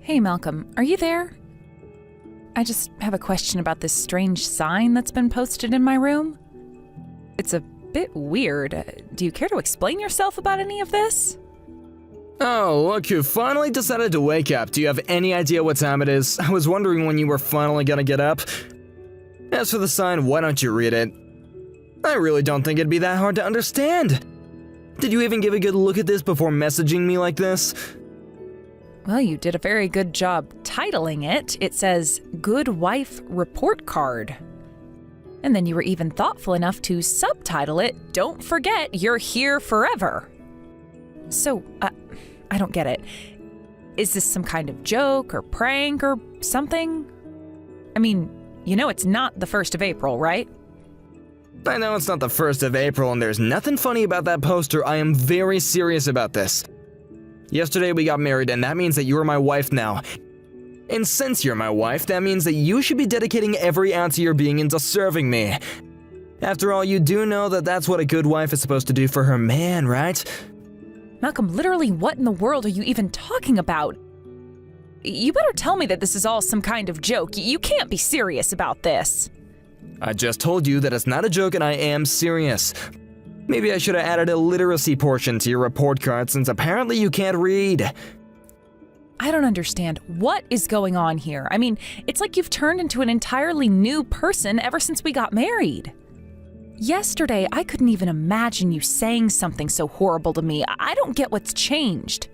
Hey Malcolm, are you there? I just have a question about this strange sign that's been posted in my room. It's a bit weird. Do you care to explain yourself about any of this? Oh, look who finally decided to wake up. Do you have any idea what time it is? I was wondering when you were finally gonna get up. As for the sign, why don't you read it? I really don't think it'd be that hard to understand. Did you even give a good look at this before messaging me like this? Well, you did a very good job titling it. It says, Good Wife Report Card. And then you were even thoughtful enough to subtitle it, Don't Forget You're Here Forever. So, I don't get it. Is this some kind of joke or prank or something? I mean, you know it's not the 1st of April, right? I know it's not the 1st of April and there's nothing funny about that poster. I am very serious about this. Yesterday we got married and that means that you are my wife now. And since you're my wife, that means that you should be dedicating every ounce of your being into serving me. After all, you do know that that's what a good wife is supposed to do for her man, right? Malcolm, literally what in the world are you even talking about? You better tell me that this is all some kind of joke. You can't be serious about this. I just told you that it's not a joke and I am serious. Maybe I should have added a literacy portion to your report card since apparently you can't read. I don't understand. What is going on here? I mean, it's like you've turned into an entirely new person ever since we got married. Yesterday, I couldn't even imagine you saying something so horrible to me. I don't get what's changed.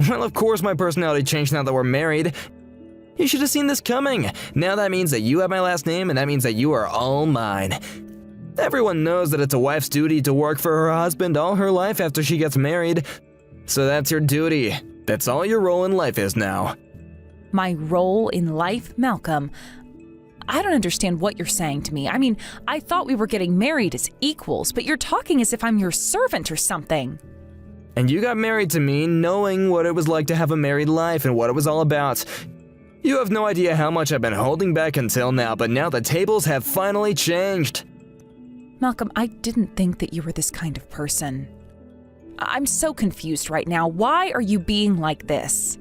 Well, of course my personality changed now that we're married. You should have seen this coming. Now that means that you have my last name and that means that you are all mine. Everyone knows that it's a wife's duty to work for her husband all her life after she gets married. So that's your duty. That's all your role in life is now. My role in life, Malcolm? I don't understand what you're saying to me. I mean, I thought we were getting married as equals, but you're talking as if I'm your servant or something. And you got married to me knowing what it was like to have a married life and what it was all about. You have no idea how much I've been holding back until now, but now the tables have finally changed. Malcolm, I didn't think that you were this kind of person. I'm so confused right now. Why are you being like this?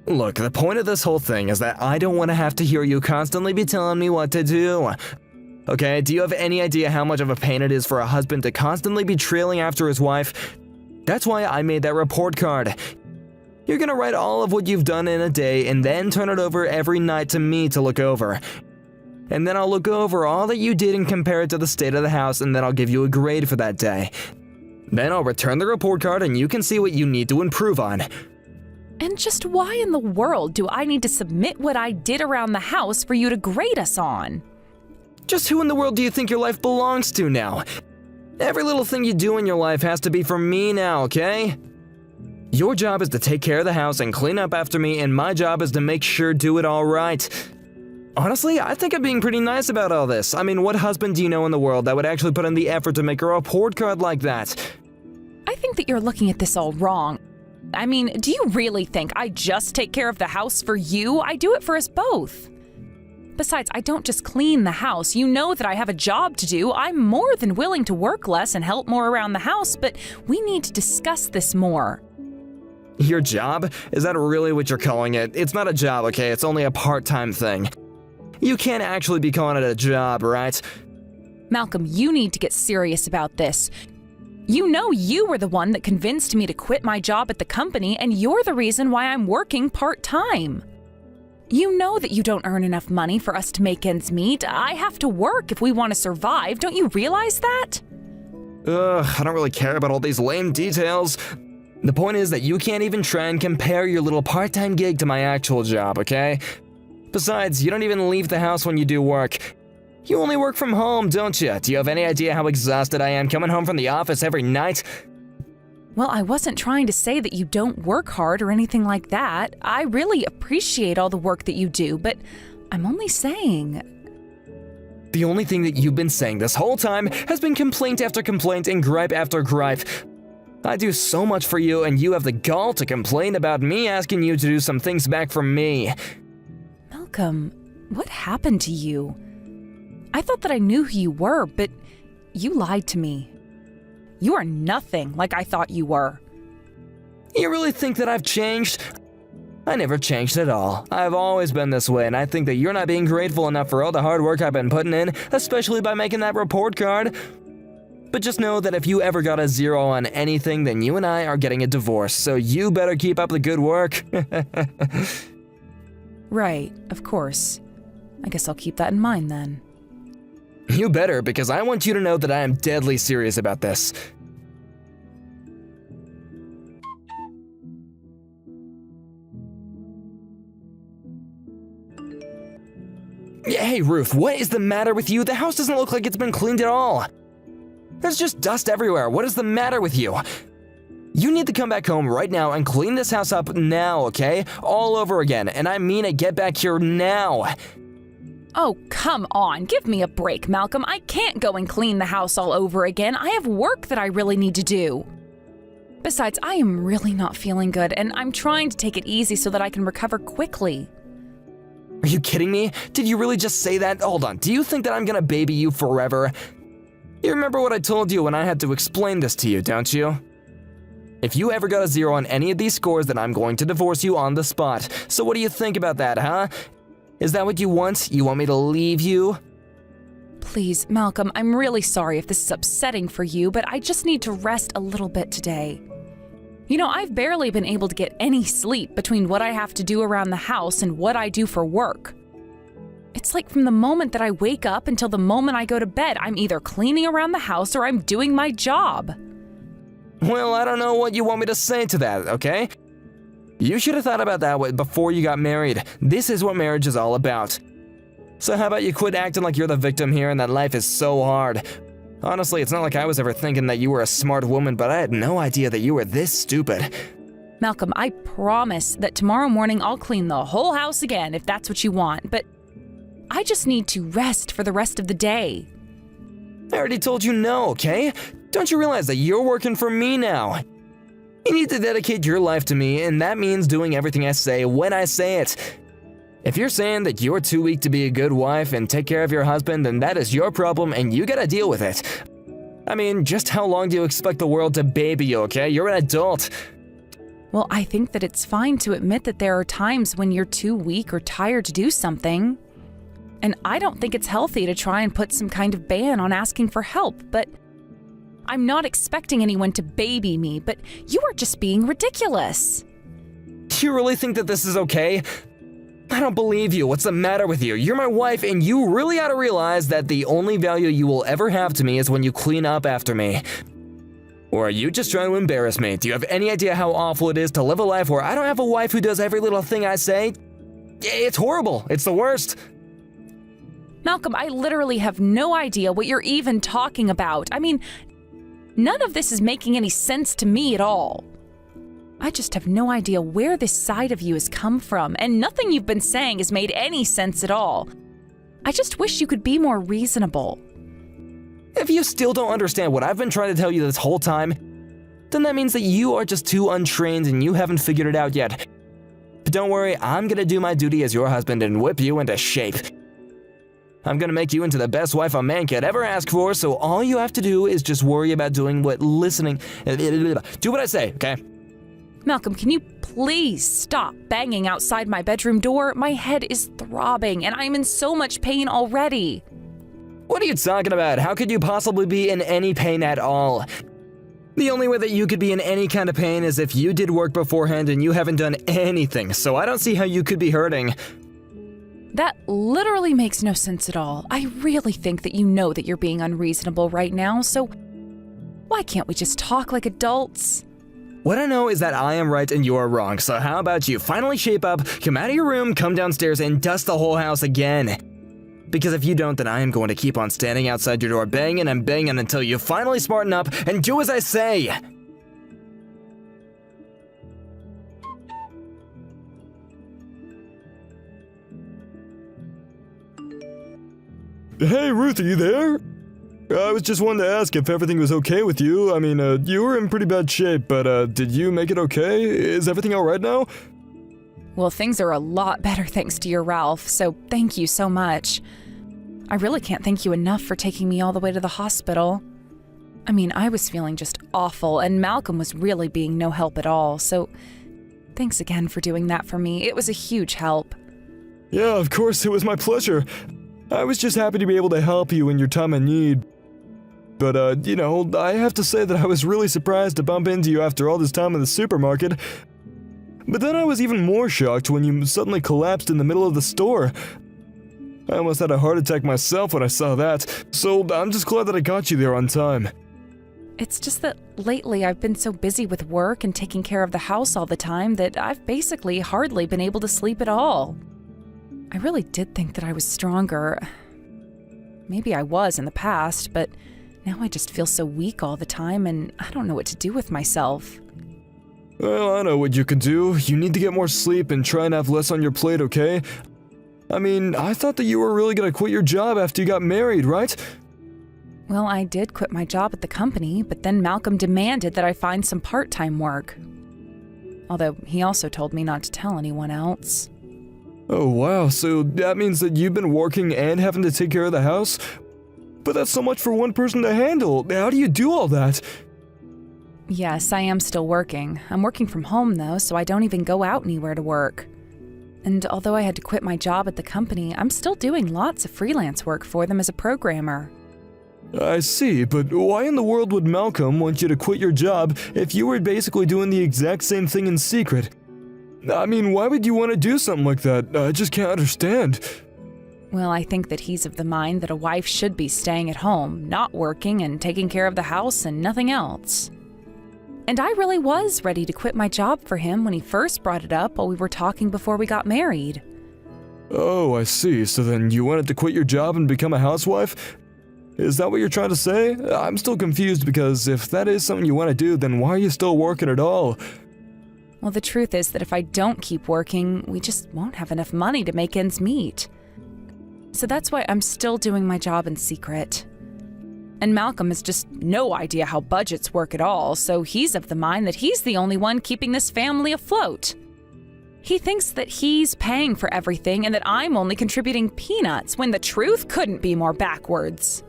Look, the point of this whole thing is that I don't want to have to hear you constantly be telling me what to do. Okay, do you have any idea how much of a pain it is for a husband to constantly be trailing after his wife? That's why I made that report card. You're gonna write all of what you've done in a day and then turn it over every night to me to look over. And then I'll look over all that you did and compare it to the state of the house, and then I'll give you a grade for that day. Then I'll return the report card and you can see what you need to improve on. And just why in the world do I need to submit what I did around the house for you to grade us on? Just who in the world do you think your life belongs to now? Every little thing you do in your life has to be for me now, okay? Your job is to take care of the house and clean up after me, and my job is to make sure do it all right. Honestly, I think I'm being pretty nice about all this. I mean, what husband do you know in the world that would actually put in the effort to make a report card like that? I think that you're looking at this all wrong. I mean, do you really think I just take care of the house for you? I do it for us both. Besides, I don't just clean the house. You know that I have a job to do. I'm more than willing to work less and help more around the house, but we need to discuss this more. Your job? Is that really what you're calling it? It's not a job, okay? It's only a part-time thing. You can't actually be calling it a job, right? Malcolm, you need to get serious about this. You know you were the one that convinced me to quit my job at the company, and you're the reason why I'm working part-time. You know that you don't earn enough money for us to make ends meet. I have to work if we want to survive. Don't you realize that? I don't really care about all these lame details. The point is that you can't even try and compare your little part-time gig to my actual job, okay? Besides, you don't even leave the house when you do work. You only work from home, don't you? Do you have any idea how exhausted I am coming home from the office every night? Well, I wasn't trying to say that you don't work hard or anything like that. I really appreciate all the work that you do, but I'm only saying... The only thing that you've been saying this whole time has been complaint after complaint and gripe after gripe. I do so much for you, and you have the gall to complain about me asking you to do some things back for me. Malcolm, what happened to you? I thought that I knew who you were, but you lied to me. You are nothing like I thought you were. You really think that I've changed? I never changed at all. I've always been this way, and I think that you're not being grateful enough for all the hard work I've been putting in, especially by making that report card. But just know that if you ever got a 0 on anything, then you and I are getting a divorce, so you better keep up the good work. Right, of course. I guess I'll keep that in mind then. You better, because I want you to know that I am deadly serious about this. Hey, Ruth, what is the matter with you? The house doesn't look like it's been cleaned at all. There's just dust everywhere. What is the matter with you? You need to come back home right now and clean this house up now, okay? All over again, and I mean it, get back here now. Oh, come on. Give me a break, Malcolm. I can't go and clean the house all over again. I have work that I really need to do. Besides, I am really not feeling good, and I'm trying to take it easy so that I can recover quickly. Are you kidding me? Did you really just say that? Hold on, do you think that I'm gonna baby you forever? You remember what I told you when I had to explain this to you, don't you? If you ever got a 0 on any of these scores, then I'm going to divorce you on the spot. So what do you think about that, huh? Is that what you want? You want me to leave you? Please, Malcolm, I'm really sorry if this is upsetting for you, but I just need to rest a little bit today. You know, I've barely been able to get any sleep between what I have to do around the house and what I do for work. It's like from the moment that I wake up until the moment I go to bed, I'm either cleaning around the house or I'm doing my job. Well, I don't know what you want me to say to that, okay? You should have thought about that before you got married. This is what marriage is all about. So how about you quit acting like you're the victim here and that life is so hard? Honestly, it's not like I was ever thinking that you were a smart woman, but I had no idea that you were this stupid. Malcolm, I promise that tomorrow morning I'll clean the whole house again if that's what you want, but I just need to rest for the rest of the day. I already told you no, okay? Don't you realize that you're working for me now? You need to dedicate your life to me, and that means doing everything I say when I say it. If you're saying that you're too weak to be a good wife and take care of your husband, then that is your problem and you gotta deal with it. I mean, just how long do you expect the world to baby you, okay? You're an adult. Well, I think that it's fine to admit that there are times when you're too weak or tired to do something. And I don't think it's healthy to try and put some kind of ban on asking for help, but I'm not expecting anyone to baby me, but you are just being ridiculous. Do you really think that this is okay? I don't believe you. What's the matter with you? You're my wife, and you really ought to realize that the only value you will ever have to me is when you clean up after me. Or are you just trying to embarrass me? Do you have any idea how awful it is to live a life where I don't have a wife who does every little thing I say? It's horrible. It's the worst. Malcolm, I literally have no idea what you're even talking about. I mean, none of this is making any sense to me at all. I just have no idea where this side of you has come from, and nothing you've been saying has made any sense at all. I just wish you could be more reasonable. If you still don't understand what I've been trying to tell you this whole time, then that means that you are just too untrained and you haven't figured it out yet. But don't worry, I'm gonna do my duty as your husband and whip you into shape. I'm gonna make you into the best wife a man could ever ask for, so all you have to do is just worry about doing what listening. Do what I say, okay? Malcolm, can you please stop banging outside my bedroom door? My head is throbbing and I'm in so much pain already. What are you talking about? How could you possibly be in any pain at all? The only way that you could be in any kind of pain is if you did work beforehand and you haven't done anything, so I don't see how you could be hurting. That literally makes no sense at all. I really think that you know that you're being unreasonable right now, so why can't we just talk like adults? What I know is that I am right and you are wrong, so how about you finally shape up, come out of your room, come downstairs, and dust the whole house again? Because if you don't, then I am going to keep on standing outside your door banging and banging until you finally smarten up and do as I say! Hey Ruth, are you there? I was just wanting to ask if everything was okay with you. I mean, you were in pretty bad shape, but did you make it okay? Is everything alright now? Well, things are a lot better thanks to your Ralph, so thank you so much. I really can't thank you enough for taking me all the way to the hospital. I mean, I was feeling just awful, and Malcolm was really being no help at all, so Thanks again for doing that for me. It was a huge help. Yeah, of course, it was my pleasure. I was just happy to be able to help you in your time of need. But, I have to say that I was really surprised to bump into you after all this time in the supermarket. But then I was even more shocked when you suddenly collapsed in the middle of the store. I almost had a heart attack myself when I saw that, so I'm just glad that I got you there on time. It's just that lately I've been so busy with work and taking care of the house all the time that I've basically hardly been able to sleep at all. I really did think that I was stronger. Maybe I was in the past, but now I just feel so weak all the time and I don't know what to do with myself. Well, I know what you can do. You need to get more sleep and try and have less on your plate, okay? I mean, I thought that you were really gonna quit your job after you got married, right? Well, I did quit my job at the company, but then Malcolm demanded that I find some part-time work. Although he also told me not to tell anyone else. Oh wow, so that means that you've been working and having to take care of the house? But that's so much for one person to handle. How do you do all that? Yes, I am still working. I'm working from home though, so I don't even go out anywhere to work. And although I had to quit my job at the company, I'm still doing lots of freelance work for them as a programmer. I see, but why in the world would Malcolm want you to quit your job if you were basically doing the exact same thing in secret? I mean, why would you want to do something like that? I just can't understand. Well, I think that he's of the mind that a wife should be staying at home, not working and taking care of the house and nothing else. And I really was ready to quit my job for him when he first brought it up while we were talking before we got married. Oh, I see. So then you wanted to quit your job and become a housewife? Is that what you're trying to say? I'm still confused because if that is something you want to do, then why are you still working at all? Well, the truth is that if I don't keep working, we just won't have enough money to make ends meet. So that's why I'm still doing my job in secret. And Malcolm has just no idea how budgets work at all, so he's of the mind that he's the only one keeping this family afloat. He thinks that he's paying for everything and that I'm only contributing peanuts, when the truth couldn't be more backwards.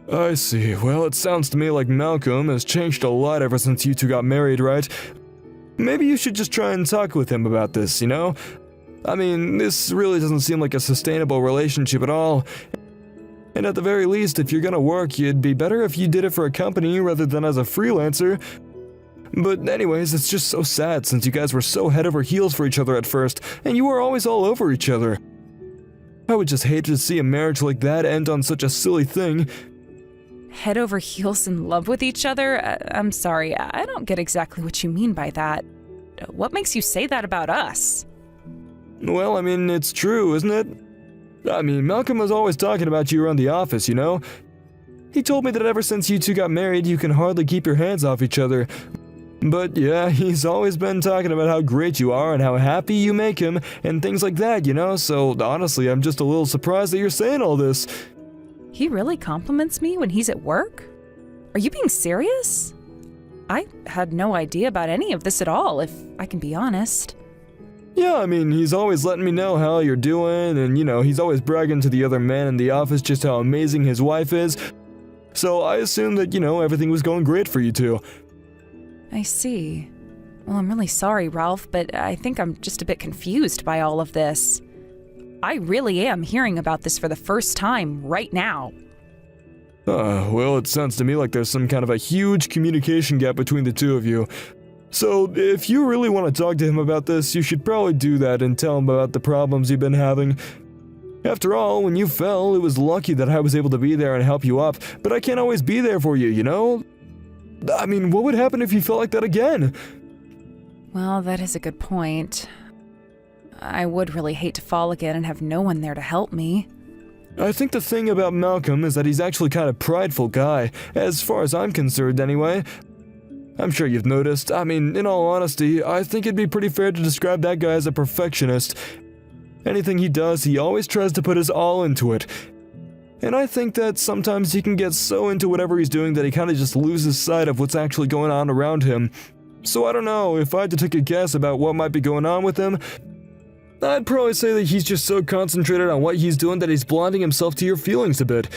I see. Well, it sounds to me like Malcolm has changed a lot ever since you two got married, right? Maybe you should just try and talk with him about this, you know? I mean, this really doesn't seem like a sustainable relationship at all. And at the very least, if you're gonna work, it'd be better if you did it for a company rather than as a freelancer. But anyways, it's just so sad since you guys were so head over heels for each other at first, and you were always all over each other. I would just hate to see a marriage like that end on such a silly thing. Head over heels in love with each other? I'm sorry, I don't get exactly what you mean by that. What makes you say that about us? Well, I mean, it's true, isn't it? I mean, Malcolm was always talking about you around the office, you know? He told me that ever since you two got married, you can hardly keep your hands off each other. But yeah, he's always been talking about how great you are and how happy you make him and things like that, you know? So honestly, I'm just a little surprised that you're saying all this. He really compliments me when he's at work? Are you being serious? I had no idea about any of this at all, if I can be honest. Yeah, I mean, he's always letting me know how you're doing, and he's always bragging to the other men in the office just how amazing his wife is. So I assumed that, everything was going great for you two. I see. Well, I'm really sorry, Ralph, but I think I'm just a bit confused by all of this. I really am hearing about this for the first time right now. Well, it sounds to me like there's some kind of a huge communication gap between the two of you. So, if you really want to talk to him about this, you should probably do that and tell him about the problems you've been having. After all, when you fell, it was lucky that I was able to be there and help you up, but I can't always be there for you, you know? I mean, what would happen if you felt like that again? Well, that is a good point. I would really hate to fall again and have no one there to help me. I think the thing about Malcolm is that he's actually kind of prideful guy, as far as I'm concerned anyway. I'm sure you've noticed. I mean, in all honesty, I think it'd be pretty fair to describe that guy as a perfectionist. Anything he does, he always tries to put his all into it. And I think that sometimes he can get so into whatever he's doing that he kind of just loses sight of what's actually going on around him. So I don't know, if I had to take a guess about what might be going on with him, I'd probably say that he's just so concentrated on what he's doing that he's blinding himself to your feelings a bit.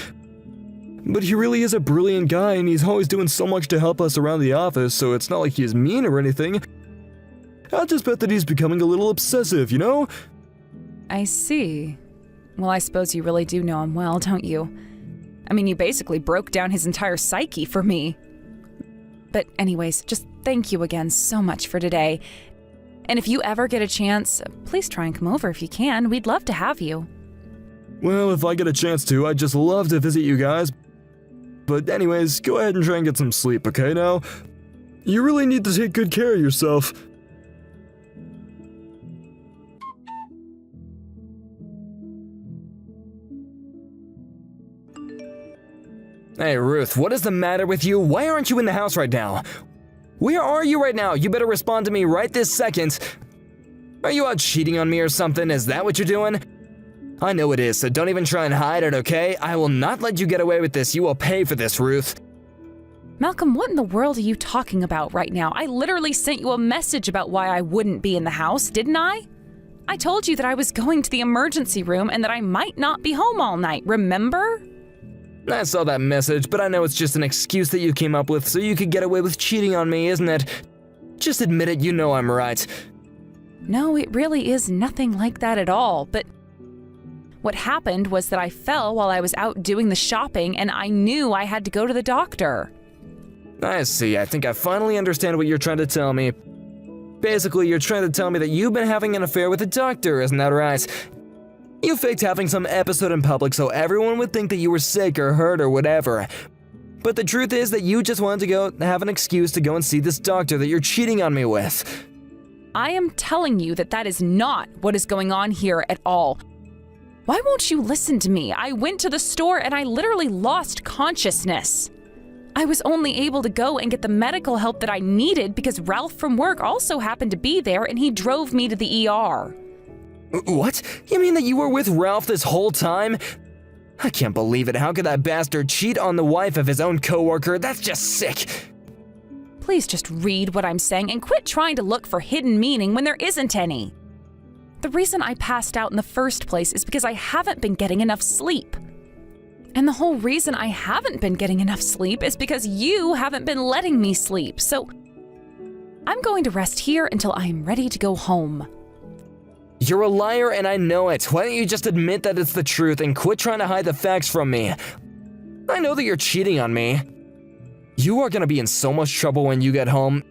But he really is a brilliant guy, and he's always doing so much to help us around the office, so it's not like he's mean or anything. I just bet that he's becoming a little obsessive, you know? I see. Well, I suppose you really do know him well, don't you? I mean, you basically broke down his entire psyche for me. But anyways, just thank you again so much for today. And if you ever get a chance, please try and come over if you can. We'd love to have you. Well, if I get a chance to, I'd just love to visit you guys. But anyways, go ahead and try and get some sleep, okay now? You really need to take good care of yourself. Hey, Ruth, what is the matter with you? Why aren't you in the house right now? Where are you right now? You better respond to me right this second. Are you out cheating on me or something? Is that what you're doing? I know it is, so don't even try and hide it, okay? I will not let you get away with this. You will pay for this, Ruth. Malcolm, what in the world are you talking about right now? I literally sent you a message about why I wouldn't be in the house, didn't I? I told you that I was going to the emergency room and that I might not be home all night, remember? I saw that message, but I know it's just an excuse that you came up with so you could get away with cheating on me, isn't it? Just admit it, you know I'm right. No, it really is nothing like that at all, but what happened was that I fell while I was out doing the shopping and I knew I had to go to the doctor. I see, I think I finally understand what you're trying to tell me. Basically, you're trying to tell me that you've been having an affair with a doctor, isn't that right? You faked having some episode in public so everyone would think that you were sick or hurt or whatever. But the truth is that you just wanted to go have an excuse to go and see this doctor that you're cheating on me with. I am telling you that that is not what is going on here at all. Why won't you listen to me? I went to the store and I literally lost consciousness. I was only able to go and get the medical help that I needed because Ralph from work also happened to be there and he drove me to the ER. What? You mean that you were with Ralph this whole time? I can't believe it. How could that bastard cheat on the wife of his own coworker? That's just sick. Please just read what I'm saying and quit trying to look for hidden meaning when there isn't any. The reason I passed out in the first place is because I haven't been getting enough sleep. And the whole reason I haven't been getting enough sleep is because you haven't been letting me sleep. So I'm going to rest here until I am ready to go home. You're a liar and I know it. Why don't you just admit that it's the truth and quit trying to hide the facts from me? I know that you're cheating on me. You are gonna be in so much trouble when you get home.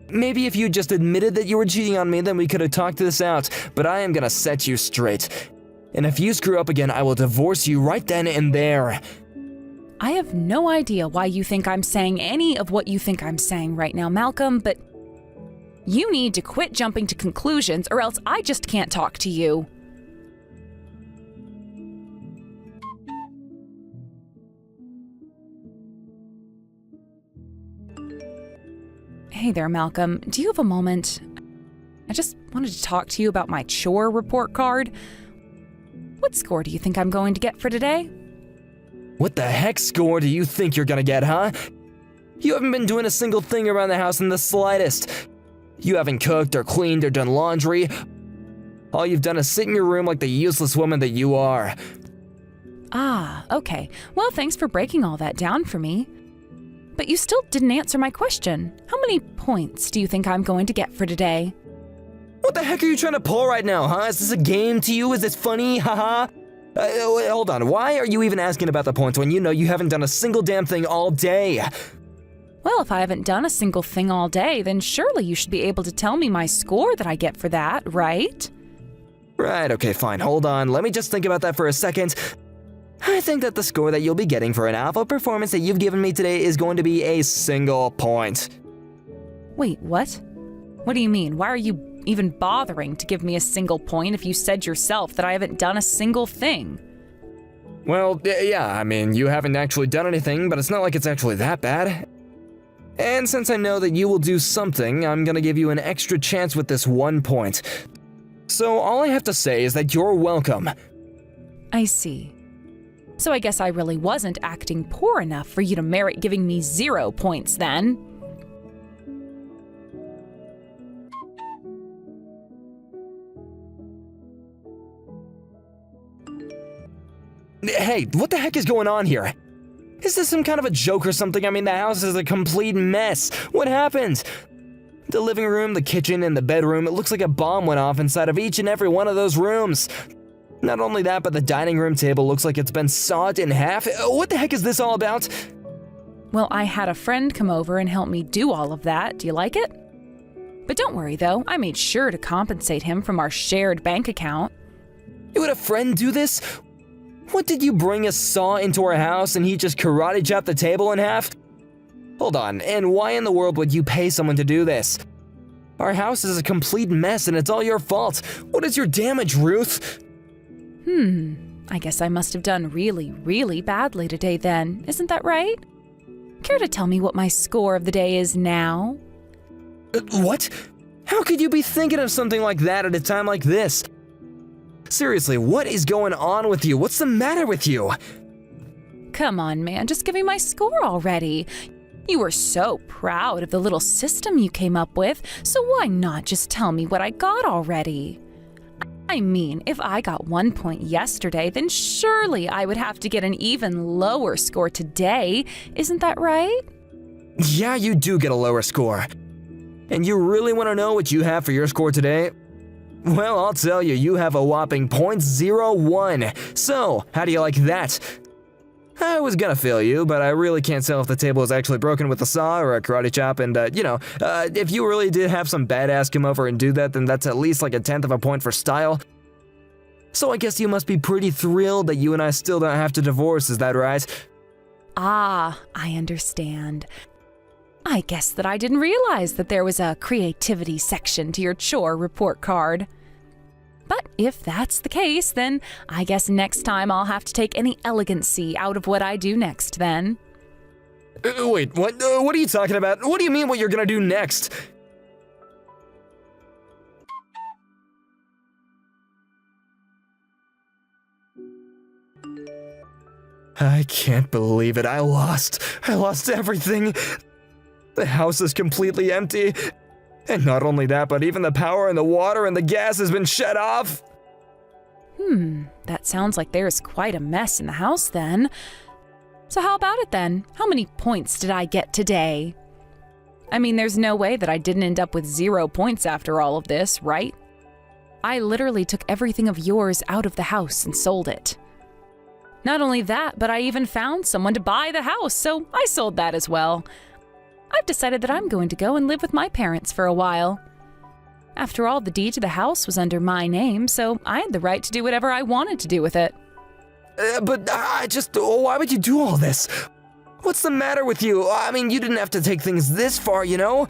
Maybe if you just admitted that you were cheating on me, then we could have talked this out, but I am gonna set you straight. And if you screw up again, I will divorce you right then and there. I have no idea why you think I'm saying any of what you think I'm saying right now, Malcolm, but you need to quit jumping to conclusions or else I just can't talk to you. Hey there, Malcolm. Do you have a moment? I just wanted to talk to you about my chore report card. What score do you think I'm going to get for today? What the heck score do you think you're gonna get, huh? You haven't been doing a single thing around the house in the slightest. You haven't cooked or cleaned or done laundry. All you've done is sit in your room like the useless woman that you are. Ah, okay. Well, thanks for breaking all that down for me. But you still didn't answer my question. How many points do you think I'm going to get for today? What the heck are you trying to pull right now, huh? Is this a game to you? Is this funny? Haha? Hold on, why are you even asking about the points when you know you haven't done a single damn thing all day? Well, if I haven't done a single thing all day, then surely you should be able to tell me my score that I get for that, right? Right, okay, fine, hold on. Let me just think about that for a second. I think that the score that you'll be getting for an alpha performance that you've given me today is going to be a single point. Wait, what? What do you mean? Why are you even bothering to give me a single point if you said yourself that I haven't done a single thing? Well, yeah, I mean, you haven't actually done anything, but it's not like it's actually that bad. And since I know that you will do something, I'm gonna give you an extra chance with this 1 point. So all I have to say is that you're welcome. I see. So I guess I really wasn't acting poor enough for you to merit giving me 0 points then. Hey, what the heck is going on here? Is this some kind of a joke or something? I mean, the house is a complete mess. What happened? The living room, the kitchen, and the bedroom, it looks like a bomb went off inside of each and every one of those rooms. Not only that, but the dining room table looks like it's been sawed in half. What the heck is this all about? Well, I had a friend come over and help me do all of that. Do you like it? But don't worry, though. I made sure to compensate him from our shared bank account. You had a friend do this? What, did you bring a saw into our house and he just karate chopped the table in half? Hold on, and why in the world would you pay someone to do this? Our house is a complete mess and it's all your fault. What is your damage, Ruth? I guess I must have done really, really badly today then. Isn't that right? Care to tell me what my score of the day is now? What? How could you be thinking of something like that at a time like this? Seriously, what is going on with you? What's the matter with you? Come on, man, just give me my score already. You were so proud of the little system you came up with, so why not just tell me what I got already? I mean, if I got 1 point yesterday, then surely I would have to get an even lower score today. Isn't that right? Yeah, you do get a lower score. And you really want to know what you have for your score today? Well, I'll tell you, you have a whopping .01. So, how do you like that? I was gonna fail you, but I really can't tell if the table is actually broken with a saw or a karate chop, and if you really did have some badass come over and do that, then that's at least like 1/10 of a point for style. So I guess you must be pretty thrilled that you and I still don't have to divorce, is that right? Ah, I understand. I guess that I didn't realize that there was a creativity section to your chore report card. But if that's the case, then I guess next time I'll have to take any elegancy out of what I do next then. Wait, what? What are you talking about? What do you mean what you're gonna do next? I can't believe it. I lost everything. The house is completely empty. And not only that, but even the power and the water and the gas has been shut off. That sounds like there's quite a mess in the house then. So how about it then? How many points did I get today? I mean, there's no way that I didn't end up with 0 points after all of this, right? I literally took everything of yours out of the house and sold it. Not only that, but I even found someone to buy the house, so I sold that as well. I've decided that I'm going to go and live with my parents for a while. After all, the deed to the house was under my name, so I had the right to do whatever I wanted to do with it. Why would you do all this? What's the matter with you? I mean, you didn't have to take things this far, you know?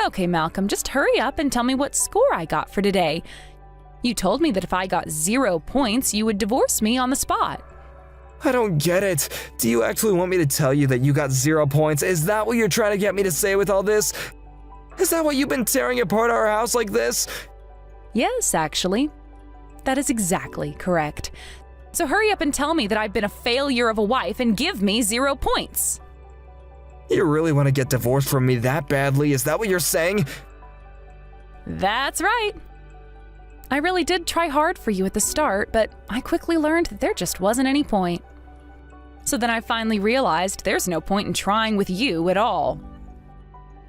Okay, Malcolm, just hurry up and tell me what score I got for today. You told me that if I got 0 points, you would divorce me on the spot. I don't get it. Do you actually want me to tell you that you got 0 points? Is that what you're trying to get me to say with all this? Is that why you've been tearing apart our house like this? Yes, actually. That is exactly correct. So hurry up and tell me that I've been a failure of a wife and give me 0 points. You really want to get divorced from me that badly? Is that what you're saying? That's right. I really did try hard for you at the start, but I quickly learned that there just wasn't any point. So then I finally realized there's no point in trying with you at all.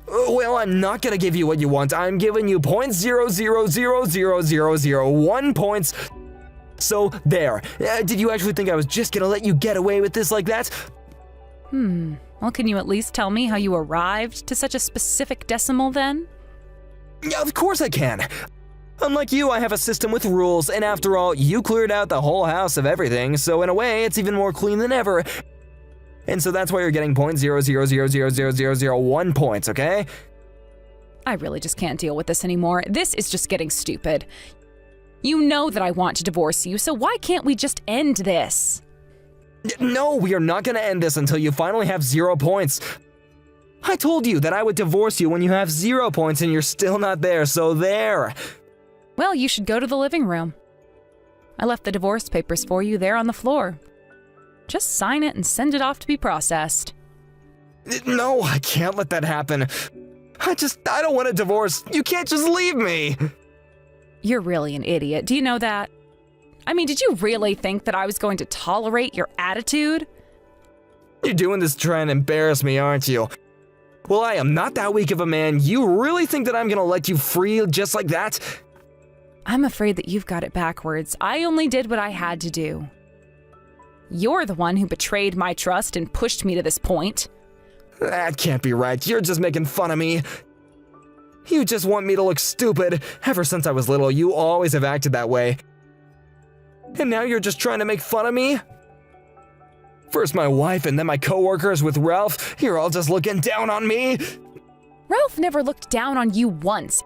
Well, I'm not gonna give you what you want. I'm giving you .0000001 points. So, there. Did you actually think I was just gonna let you get away with this like that? Well, can you at least tell me how you arrived to such a specific decimal then? Yeah, of course I can. Unlike you, I have a system with rules, and after all, you cleared out the whole house of everything, so in a way, it's even more clean than ever. And so that's why you're getting .0000001 points, okay? I really just can't deal with this anymore. This is just getting stupid. You know that I want to divorce you, so why can't we just end this? No, we are not gonna end this until you finally have 0 points. I told you that I would divorce you when you have 0 points and you're still not there, so there. Well, you should go to the living room. I left the divorce papers for you there on the floor. Just sign it and send it off to be processed. No, I can't let that happen. I don't want a divorce. You can't just leave me. You're really an idiot. Do you know that? I mean, did you really think that I was going to tolerate your attitude? You're doing this to try and embarrass me, aren't you? Well, I am not that weak of a man. You really think that I'm gonna let you free just like that? I'm afraid that you've got it backwards. I only did what I had to do. You're the one who betrayed my trust and pushed me to this point. That can't be right. You're just making fun of me. You just want me to look stupid. Ever since I was little, you always have acted that way. And now you're just trying to make fun of me? First my wife and then my coworkers with Ralph. You're all just looking down on me. Ralph never looked down on you once.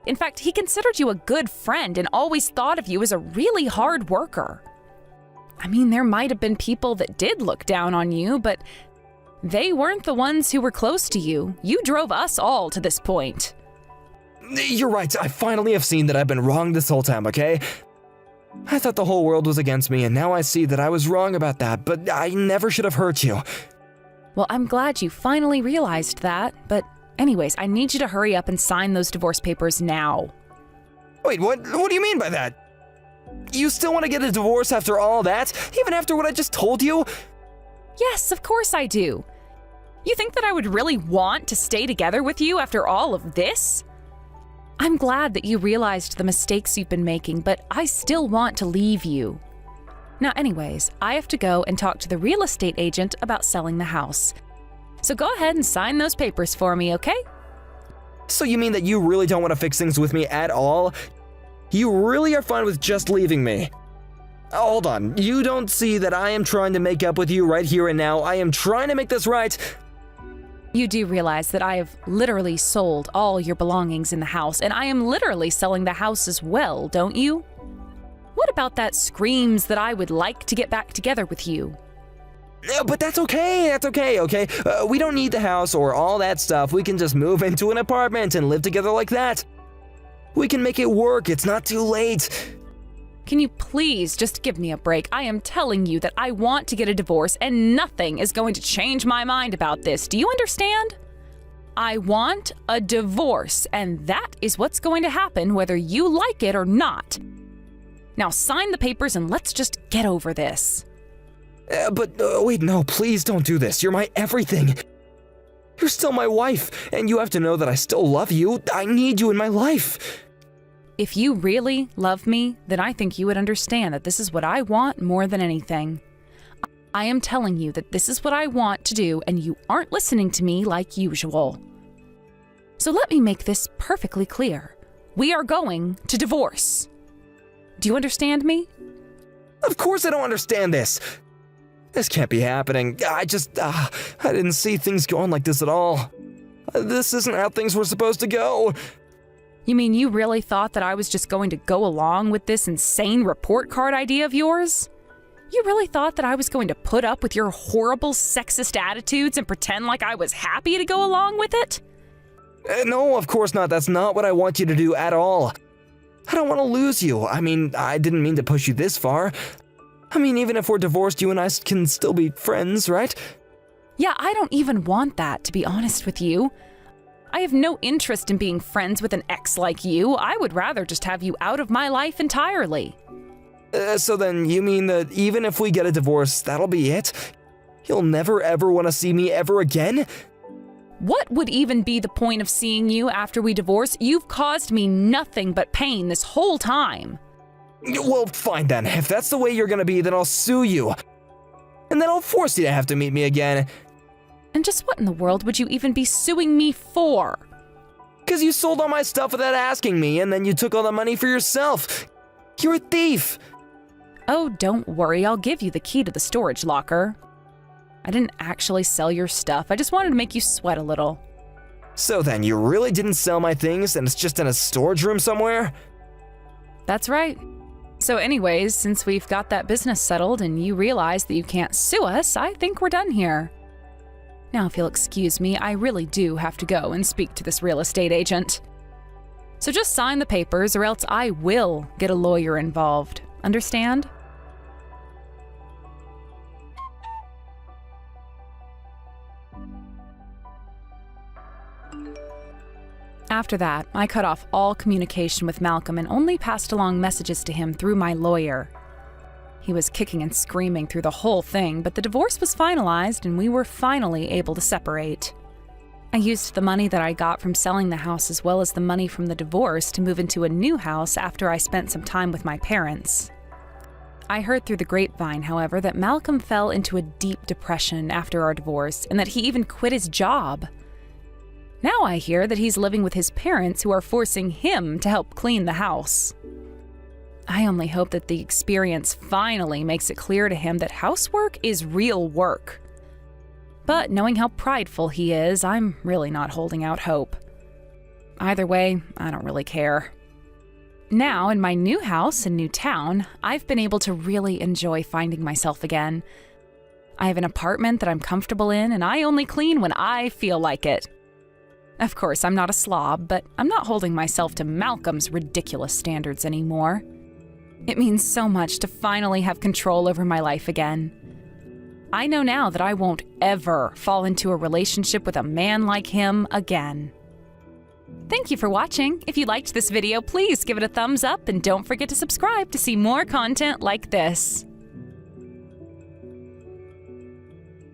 In fact, he considered you a good friend and always thought of you as a really hard worker. I mean, there might have been people that did look down on you, but they weren't the ones who were close to you. You drove us all to this point. You're right. I finally have seen that I've been wrong this whole time, okay? I thought the whole world was against me, and now I see that I was wrong about that, but I never should have hurt you. Well, I'm glad you finally realized that, but anyways, I need you to hurry up and sign those divorce papers now. Wait, what do you mean by that? You still want to get a divorce after all that? Even after what I just told you? Yes, of course I do. You think that I would really want to stay together with you after all of this? I'm glad that you realized the mistakes you've been making, but I still want to leave you. Now, anyways, I have to go and talk to the real estate agent about selling the house. So go ahead and sign those papers for me, okay? So you mean that you really don't want to fix things with me at all? You really are fine with just leaving me? Hold on, you don't see that I am trying to make up with you right here and now. I am trying to make this right. You do realize that I have literally sold all your belongings in the house, and I am literally selling the house as well, don't you? What about that screams that I would like to get back together with you? But that's okay, okay? We don't need the house or all that stuff. We can just move into an apartment and live together like that. We can make it work, it's not too late. Can you please just give me a break? I am telling you that I want to get a divorce and nothing is going to change my mind about this. Do you understand? I want a divorce, and that is what's going to happen whether you like it or not. Now sign the papers and let's just get over this. Wait, no, please don't do this. You're my everything. You're still my wife, and you have to know that I still love you. I need you in my life. If you really love me, then I think you would understand that this is what I want more than anything. I am telling you that this is what I want to do, and you aren't listening to me like usual. So let me make this perfectly clear. We are going to divorce. Do you understand me? Of course I don't understand this. This can't be happening. I didn't see things going like this at all. This isn't how things were supposed to go. You mean you really thought that I was just going to go along with this insane report card idea of yours? You really thought that I was going to put up with your horrible sexist attitudes and pretend like I was happy to go along with it? No, of course not. That's not what I want you to do at all. I don't want to lose you. I mean, I didn't mean to push you this far. I mean, even if we're divorced, you and I can still be friends, right? Yeah, I don't even want that, to be honest with you. I have no interest in being friends with an ex like you. I would rather just have you out of my life entirely. So then you mean that even if we get a divorce, that'll be it? You'll never ever want to see me ever again? What would even be the point of seeing you after we divorce? You've caused me nothing but pain this whole time. Well, fine then. If that's the way you're gonna be, then I'll sue you. And then I'll force you to have to meet me again. And just what in the world would you even be suing me for? 'Cause you sold all my stuff without asking me, and then you took all the money for yourself. You're a thief. Oh, don't worry, I'll give you the key to the storage locker. I didn't actually sell your stuff, I just wanted to make you sweat a little. So then, you really didn't sell my things, and it's just in a storage room somewhere? That's right. So anyways, since we've got that business settled and you realize that you can't sue us, I think we're done here. Now, if you'll excuse me, I really do have to go and speak to this real estate agent. So just sign the papers or else I will get a lawyer involved. Understand? After that, I cut off all communication with Malcolm and only passed along messages to him through my lawyer. He was kicking and screaming through the whole thing, but the divorce was finalized and we were finally able to separate. I used the money that I got from selling the house as well as the money from the divorce to move into a new house after I spent some time with my parents. I heard through the grapevine, however, that Malcolm fell into a deep depression after our divorce and that he even quit his job. Now I hear that he's living with his parents who are forcing him to help clean the house. I only hope that the experience finally makes it clear to him that housework is real work. But knowing how prideful he is, I'm really not holding out hope. Either way, I don't really care. Now, in my new house and new town, I've been able to really enjoy finding myself again. I have an apartment that I'm comfortable in, and I only clean when I feel like it. Of course, I'm not a slob, but I'm not holding myself to Malcolm's ridiculous standards anymore. It means so much to finally have control over my life again. I know now that I won't ever fall into a relationship with a man like him again. Thank you for watching. If you liked this video, please give it a thumbs up and don't forget to subscribe to see more content like this.